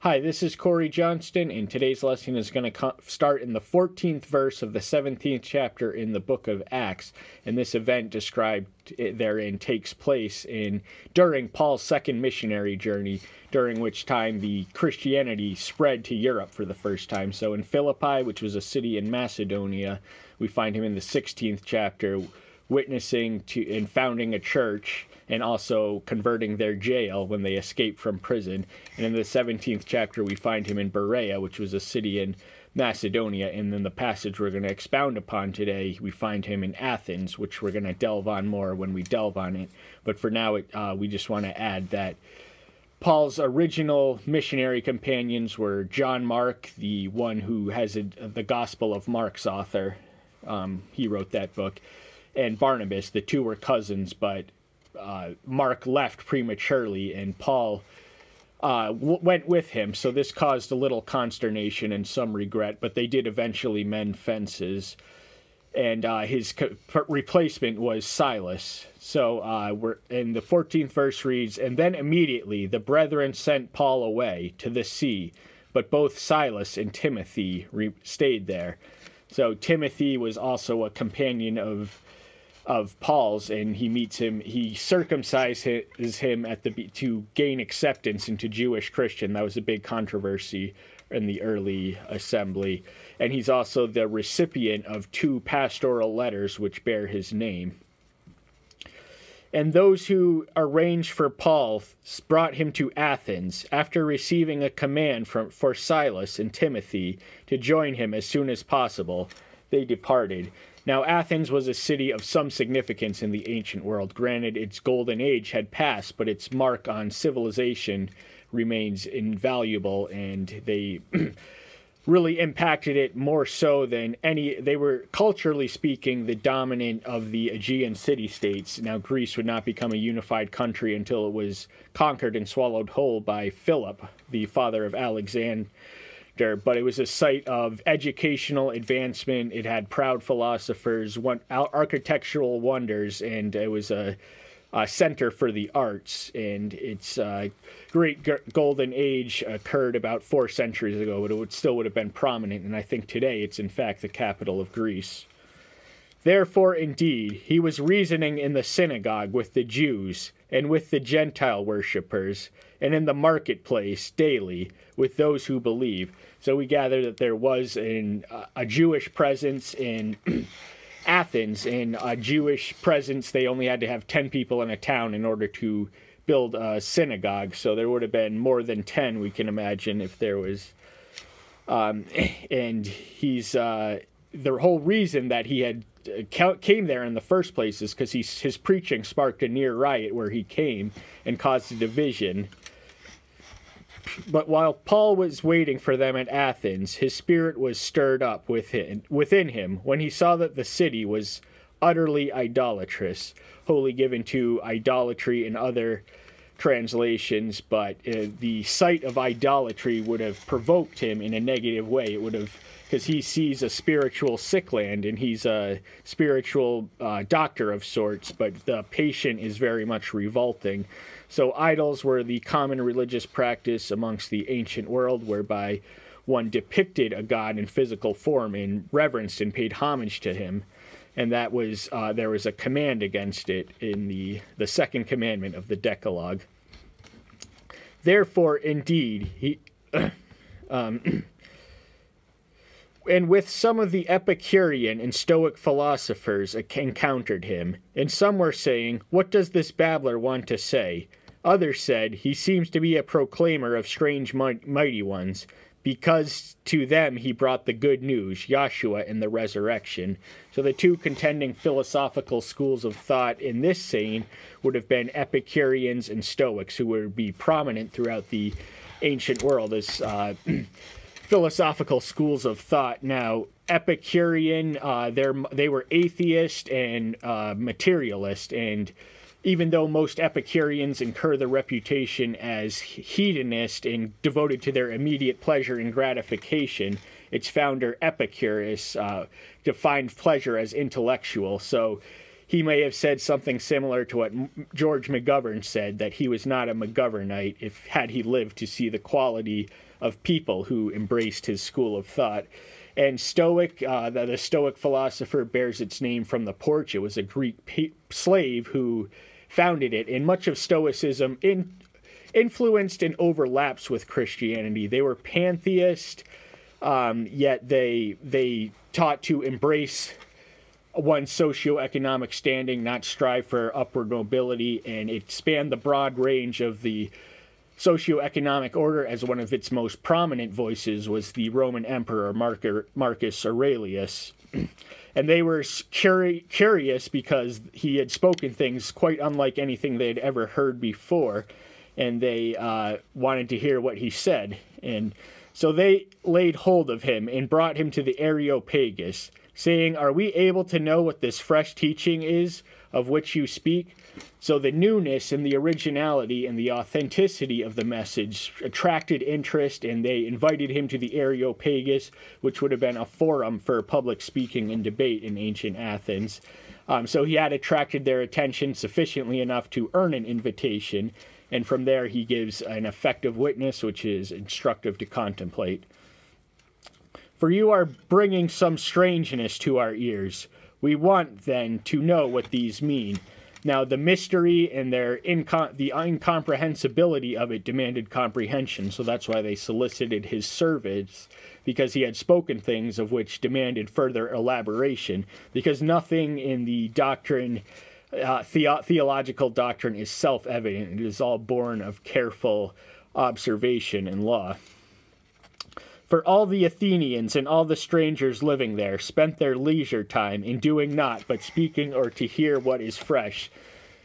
Hi, this is Corey Johnston, and today's lesson is going to start in the 14th verse of the 17th chapter in the book of Acts. And this event described therein takes place during Paul's second missionary journey, during which time the Christianity spread to Europe for the first time. So in Philippi, which was a city in Macedonia, we find him in the 16th chapter witnessing to and founding a church, and also converting their jail when they escaped from prison. And in the 17th chapter, we find him in Berea, which was a city in Macedonia. And then the passage we're going to expound upon today, we find him in Athens, which we're going to delve on more when we delve on it. But for now, we just want to add that Paul's original missionary companions were John Mark, the one who has the Gospel of Mark's author. He wrote that book. And Barnabas. The two were cousins, but Mark left prematurely, and Paul went with him, so this caused a little consternation and some regret, but they did eventually mend fences, and his replacement was Silas. So we're in the 14th verse reads, "And then immediately the brethren sent Paul away to the sea, but both Silas and Timothy stayed there." So Timothy was also a companion of Paul's, and he meets him. He circumcises him to gain acceptance into Jewish Christian. That was a big controversy in the early assembly. And he's also the recipient of 2 pastoral letters which bear his name. And those who arranged for Paul brought him to Athens, after receiving a command for Silas and Timothy to join him as soon as possible. They departed. Now, Athens was a city of some significance in the ancient world. Granted, its golden age had passed, but its mark on civilization remains invaluable, and they really impacted it more so than any. They were, culturally speaking, the dominant of the Aegean city-states. Now, Greece would not become a unified country until it was conquered and swallowed whole by Philip, the father of Alexander. But it was a site of educational advancement. It had proud philosophers, architectural wonders, and it was a center for the arts. And its great golden age occurred about 4 centuries ago, but it still would have been prominent. And I think today it's in fact the capital of Greece. Therefore, indeed, he was reasoning in the synagogue with the Jews and with the Gentile worshippers, and in the marketplace daily with those who believe. So we gather that there was a Jewish presence in Athens. In a Jewish presence, they only had to have 10 people in a town in order to build a synagogue. So there would have been more than 10, we can imagine, if there was. And he's the whole reason that he had came there in the first place is because his preaching sparked a near riot where he came and caused a division. But while Paul was waiting for them at Athens, his spirit was stirred up within him when he saw that the city was utterly idolatrous, wholly given to idolatry in other translations, but the sight of idolatry would have provoked him in a negative way. It would have, because he sees a spiritual sick land, and he's a spiritual doctor of sorts, but the patient is very much revolting. So idols were the common religious practice amongst the ancient world, whereby one depicted a god in physical form and reverenced and paid homage to him. And that was there was a command against it in the second commandment of the Decalogue. Therefore, indeed, he and with some of the Epicurean and Stoic philosophers encountered him, and some were saying, "What does this babbler want to say?" Others said, "He seems to be a proclaimer of strange mighty ones, because to them he brought the good news, Yahshua and the resurrection." So the 2 contending philosophical schools of thought in this saying would have been Epicureans and Stoics, who would be prominent throughout the ancient world as philosophical schools of thought. Now, Epicurean, they were atheist and materialist, and even though most Epicureans incur the reputation as hedonist and devoted to their immediate pleasure and gratification, its founder Epicurus defined pleasure as intellectual. So he may have said something similar to what George McGovern said, that he was not a McGovernite had he lived to see the quality of people who embraced his school of thought. And the Stoic philosopher bears its name from the Porch. It was a Greek slave who founded it, and much of Stoicism influenced and overlaps with Christianity. They were pantheist, yet they taught to embrace one's socioeconomic standing, not strive for upward mobility, and it spanned the broad range of the socioeconomic order. As one of its most prominent voices was the Roman Emperor Marcus Aurelius. And they were curious because he had spoken things quite unlike anything they had ever heard before, and they wanted to hear what he said. And so they laid hold of him and brought him to the Areopagus, saying, "Are we able to know what this fresh teaching is of which you speak?" So the newness and the originality and the authenticity of the message attracted interest, and they invited him to the Areopagus, which would have been a forum for public speaking and debate in ancient Athens. So he had attracted their attention sufficiently enough to earn an invitation, and from there he gives an effective witness, which is instructive to contemplate. "For you are bringing some strangeness to our ears. We want, then, to know what these mean." Now, the mystery and the incomprehensibility of it demanded comprehension, so that's why they solicited his service, because he had spoken things of which demanded further elaboration, because nothing in the doctrine, theological doctrine, is self-evident. It is all born of careful observation and law. "For all the Athenians and all the strangers living there spent their leisure time in doing naught but speaking or to hear what is fresh."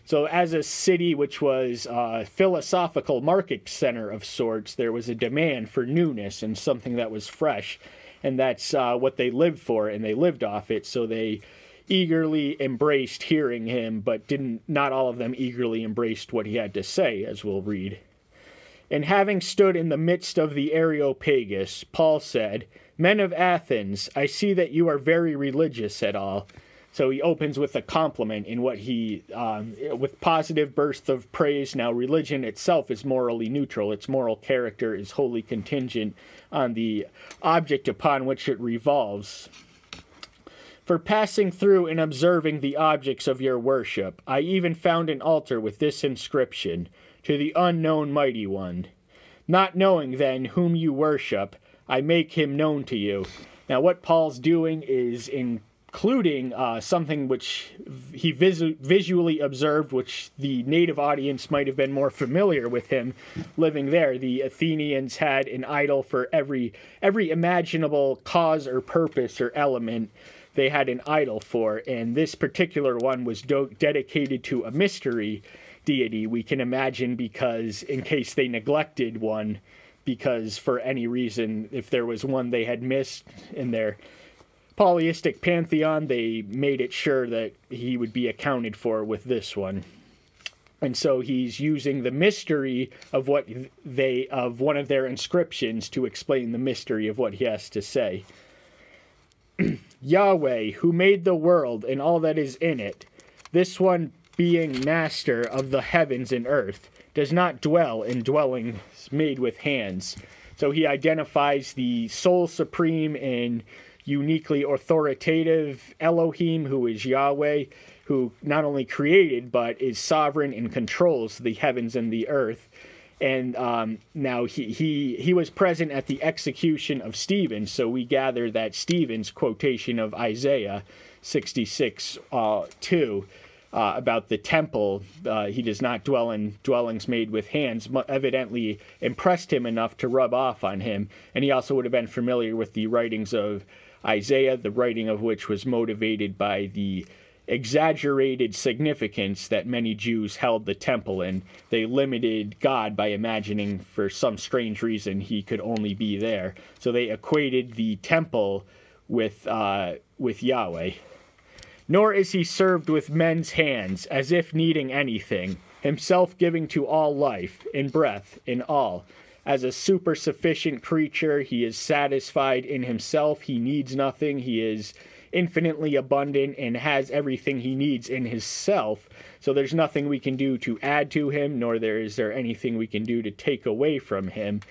So as a city which was a philosophical market center of sorts, there was a demand for newness and something that was fresh. And that's what they lived for, and they lived off it. So they eagerly embraced hearing him, but not all of them eagerly embraced what he had to say, as we'll read. "And having stood in the midst of the Areopagus, Paul said, 'Men of Athens, I see that you are very religious at all.'" So he opens with a compliment in what with positive bursts of praise. Now, religion itself is morally neutral. Its moral character is wholly contingent on the object upon which it revolves. "For passing through and observing the objects of your worship, I even found an altar with this inscription, 'To the unknown mighty one.' Not knowing then whom you worship, I make him known to you." Now, what Paul's doing is including something which he visually observed, which the native audience might have been more familiar with him living there. The Athenians had an idol for every imaginable cause or purpose or element. They had an idol for, and this particular one was dedicated to a mystery deity, we can imagine, because in case they neglected one, because for any reason, if there was one they had missed in their polytheistic pantheon, they made it sure that he would be accounted for with this one. And so he's using the mystery of one of their inscriptions to explain the mystery of what he has to say. "Yahweh, who made the world and all that is in it, this one being master of the heavens and earth, does not dwell in dwellings made with hands." So he identifies the sole supreme and uniquely authoritative Elohim, who is Yahweh, who not only created but is sovereign and controls the heavens and the earth. And now he was present at the execution of Stephen, so we gather that Stephen's quotation of Isaiah 66:2 about the temple, he does not dwell in dwellings made with hands, evidently impressed him enough to rub off on him. And he also would have been familiar with the writings of Isaiah, the writing of which was motivated by the exaggerated significance that many Jews held the temple in. They limited God by imagining for some strange reason he could only be there. So they equated the temple with Yahweh. "Nor is he served with men's hands, as if needing anything, himself giving to all life, in breath, in all. As a super-sufficient creature, he is satisfied in himself. He needs nothing. He is infinitely abundant and has everything he needs in himself. So there's nothing we can do to add to him, nor is there anything we can do to take away from him.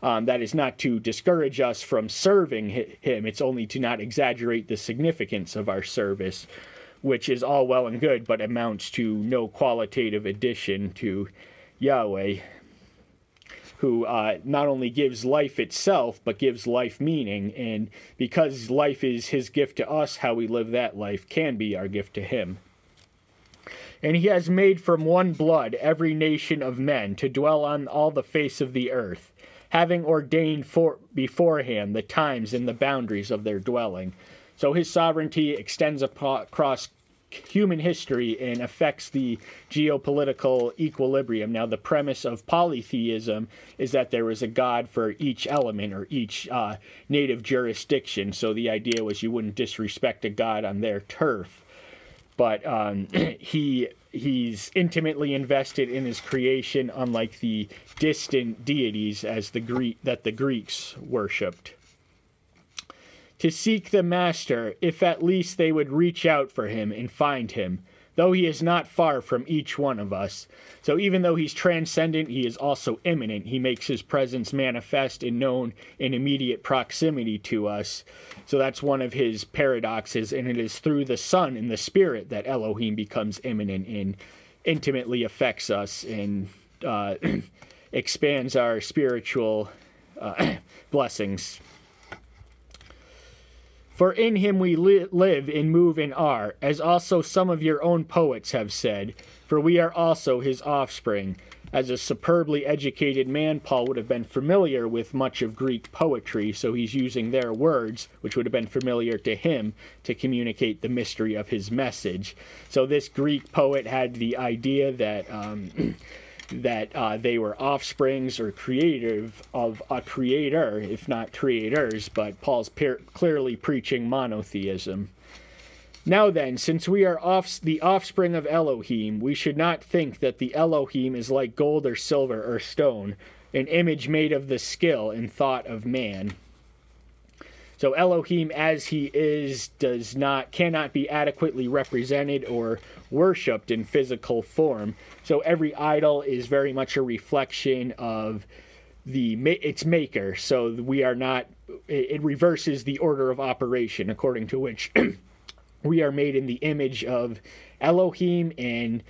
That is not to discourage us from serving him. It's only to not exaggerate the significance of our service, which is all well and good, but amounts to no qualitative addition to Yahweh, who not only gives life itself, but gives life meaning. And because life is his gift to us, how we live that life can be our gift to him. And he has made from one blood every nation of men to dwell on all the face of the earth, having ordained beforehand the times and the boundaries of their dwelling. So his sovereignty extends across human history and affects the geopolitical equilibrium. Now, the premise of polytheism is that there is a god for each element or each native jurisdiction. So the idea was you wouldn't disrespect a god on their turf. But he's intimately invested in his creation, unlike the distant deities that the Greeks worshipped. To seek the Master, if at least they would reach out for him and find him, though he is not far from each one of us. So even though he's transcendent, he is also immanent. He makes his presence manifest and known in immediate proximity to us. So that's one of his paradoxes, and it is through the Son and the Spirit that Elohim becomes immanent and intimately affects us and expands our spiritual blessings. For in him we live and move and are, as also some of your own poets have said, for we are also his offspring. As a superbly educated man, Paul would have been familiar with much of Greek poetry, so he's using their words, which would have been familiar to him, to communicate the mystery of his message. So this Greek poet had the idea that they were offsprings or creative of a creator, if not creators, but Paul's clearly preaching monotheism. Now then, since we are the offspring of Elohim, we should not think that the Elohim is like gold or silver or stone, an image made of the skill and thought of man. So Elohim as he is cannot be adequately represented or worshipped in physical form. So every idol is very much a reflection of its maker. So we are not, it reverses the order of operation according to which we are made in the image of Elohim, and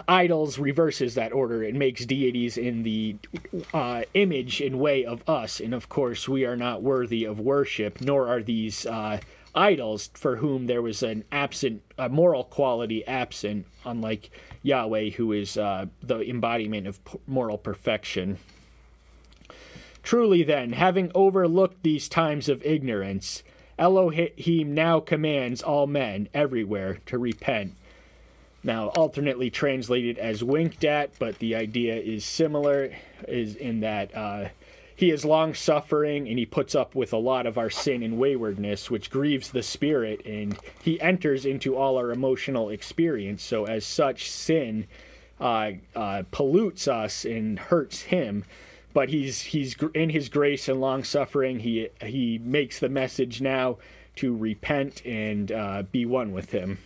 idols reverses that order. It makes deities in the image and way of us, and of course we are not worthy of worship, nor are these idols for whom there was a moral quality absent, unlike Yahweh, who is the embodiment of moral perfection. Truly then, having overlooked these times of ignorance, Elohim now commands all men everywhere to repent. Now, alternately translated as winked at, but the idea is similar, is in that he is long-suffering and he puts up with a lot of our sin and waywardness, which grieves the spirit, and he enters into all our emotional experience. So as such, sin pollutes us and hurts him. But he's in his grace and long-suffering, he makes the message now to repent and be one with him.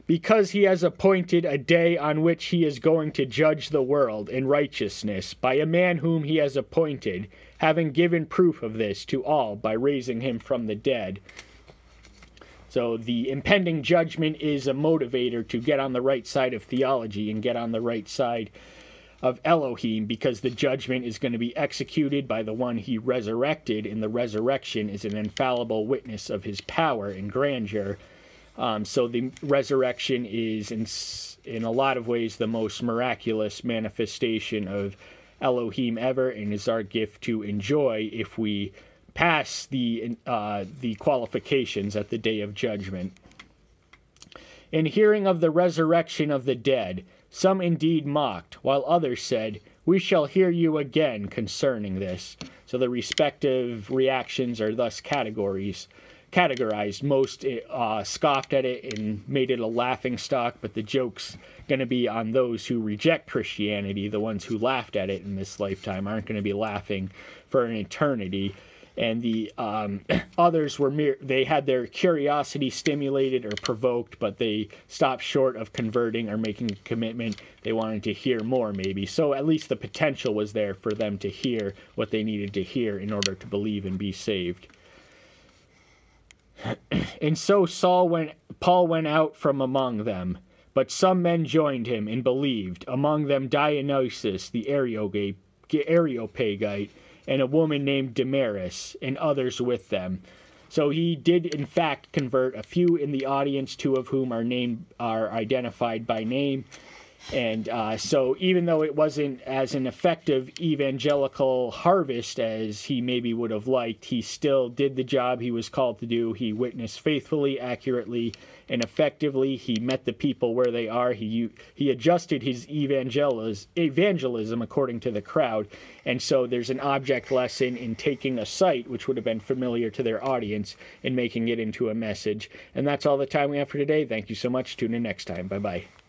Because he has appointed a day on which he is going to judge the world in righteousness by a man whom he has appointed, having given proof of this to all by raising him from the dead. So the impending judgment is a motivator to get on the right side of theology and get on the right side of Elohim, because the judgment is going to be executed by the one he resurrected, and the resurrection is an infallible witness of his power and grandeur. So the resurrection is, in a lot of ways, the most miraculous manifestation of Elohim ever, and is our gift to enjoy if we pass the qualifications at the day of judgment. In hearing of the resurrection of the dead, some indeed mocked, while others said, "We shall hear you again concerning this." So the respective reactions are thus categorized. Most scoffed at it and made it a laughing stock, but the joke's going to be on those who reject Christianity. The ones who laughed at it in this lifetime aren't going to be laughing for an eternity. and the others were they had their curiosity stimulated or provoked, but they stopped short of converting or making a commitment. They wanted to hear more, maybe. So at least the potential was there for them to hear what they needed to hear in order to believe and be saved. And so Paul went out from among them, but some men joined him and believed, among them Dionysius the Areopagite, and a woman named Damaris, and others with them. So he did in fact convert a few in the audience, two of whom are identified by name. And so even though it wasn't as an effective evangelical harvest as he maybe would have liked, he still did the job he was called to do. He witnessed faithfully, accurately, and effectively. He met the people where they are. He adjusted his evangelism according to the crowd. And so there's an object lesson in taking a site, which would have been familiar to their audience, and making it into a message. And that's all the time we have for today. Thank you so much. Tune in next time. Bye-bye.